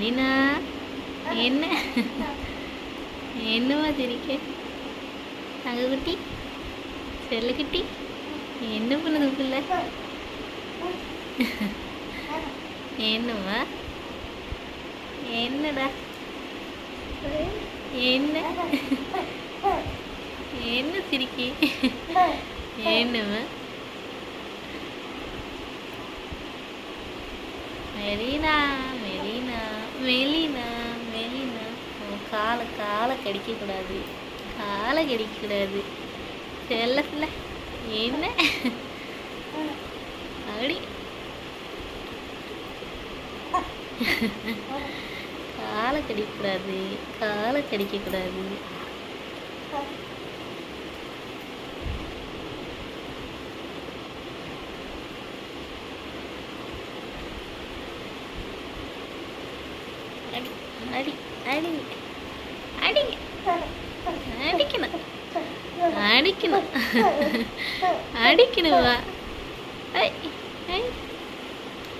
மெலினா என்ன என்னவா சிரிக்க தங்கக்குட்டி செல்லுக்குட்டி என்ன பண்ணுது பிள்ளை என்னவா என்னடா என்ன என்ன சிரிக்கி என்னவா மெலினா மெலினா மெலினா மெலினா காலை கடிக்கக்கூடாது காலை கடிக்கக்கூடாது செல்ல பிள்ளை என்ன அப்படி காலை கடிக்கக்கூடாது காலை கடிக்கக்கூடாது அடி அடி அடி அடிக்கணும் அடிக்கணும் அடிக்கணுமா ஐ ஐ